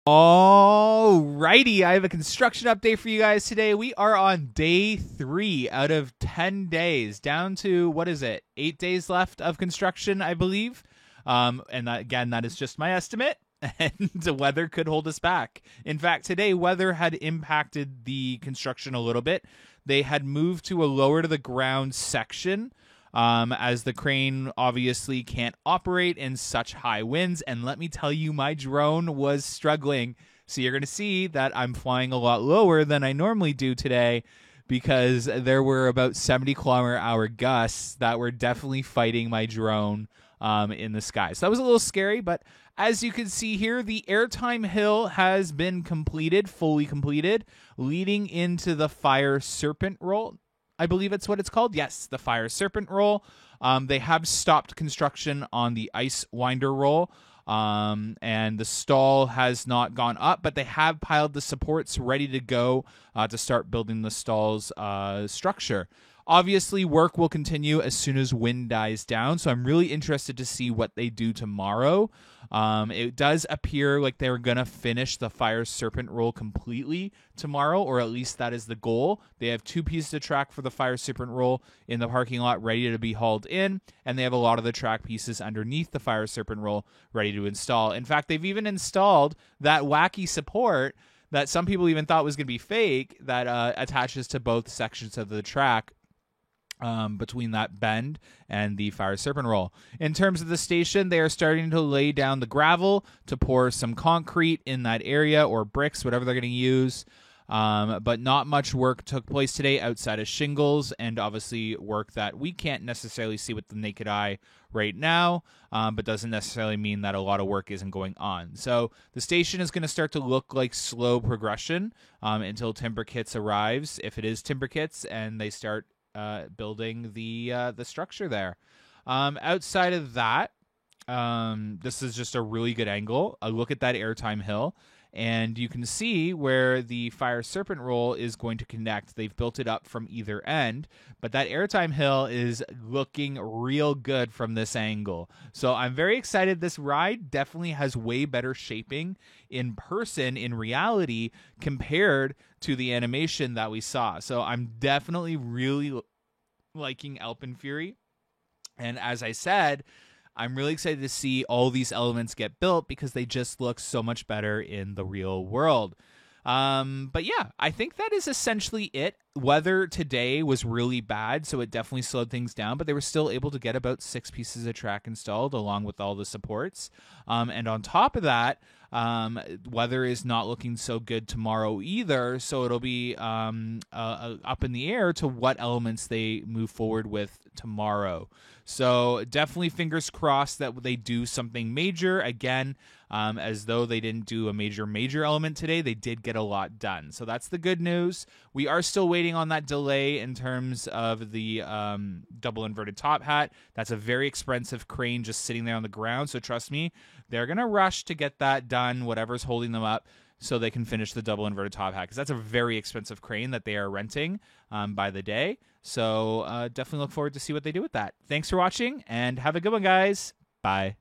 Alrighty, I have a construction update for you guys today. We are on day 3 out of 10 days, down to, what is it, 8 days left of construction, I believe. And again, that is just my estimate, and the weather could hold us back. In fact, today, weather had impacted the construction a little bit. They had moved to a lower to the ground section, as the crane obviously can't operate in such high winds. And let me tell you, my drone was struggling. So you're going to see that I'm flying a lot lower than I normally do today, because there were about 70-kilometer-hour gusts that were definitely fighting my drone in the sky. So that was a little scary, but as you can see here, the airtime hill has been completed, fully completed, leading into the Fire Serpent roll. I believe it's what it's called. Yes, the Fire Serpent roll. They have stopped construction on the Ice Winder roll, and the stall has not gone up, but they have piled the supports ready to go to start building the stall's structure. Obviously, work will continue as soon as wind dies down, so I'm really interested to see what they do tomorrow. It does appear like they're going to finish the Fire Serpent roll completely tomorrow, or at least that is the goal. They have 2 pieces of track for the Fire Serpent roll in the parking lot ready to be hauled in, and they have a lot of the track pieces underneath the Fire Serpent roll ready to install. In fact, they've even installed that wacky support that some people even thought was going to be fake that attaches to both sections of the track, between that bend and the Fire Serpent roll. In terms of the station, they are starting to lay down the gravel to pour some concrete in that area, or bricks, whatever they're going to use. But not much work took place today outside of shingles, and obviously work that we can't necessarily see with the naked eye right now, but doesn't necessarily mean that a lot of work isn't going on. So the station is going to start to look like slow progression until Timber Kits arrives, if it is Timber Kits, and they start building the structure there. Outside of that, this is just a really good angle. A look at that airtime hill, and you can see where the Fire Serpent roll is going to connect. They've built it up from either end, but that airtime hill is looking real good from this angle. So I'm very excited. This ride definitely has way better shaping in person, in reality, compared to the animation that we saw. So I'm definitely really liking Alpenfury. And as I said, I'm really excited to see all these elements get built, because they just look so much better in the real world. But yeah, I think that is essentially it. Weather today was really bad, so it definitely slowed things down, but they were still able to get about 6 pieces of track installed along with all the supports. And on top of that, weather is not looking so good tomorrow either, so it'll be up in the air to what elements they move forward with tomorrow. So definitely fingers crossed that they do something major. Again, as though they didn't do a major element today, they did get a lot done. So that's the good news. We are still waiting on that delay in terms of the double inverted top hat. That's a very expensive crane just sitting there on the ground, so trust me, they're going to rush to get that done, whatever's holding them up, so they can finish the double inverted top hat, because that's a very expensive crane that they are renting by the day. So definitely look forward to see what they do with that. Thanks for watching, and have a good one, guys. Bye.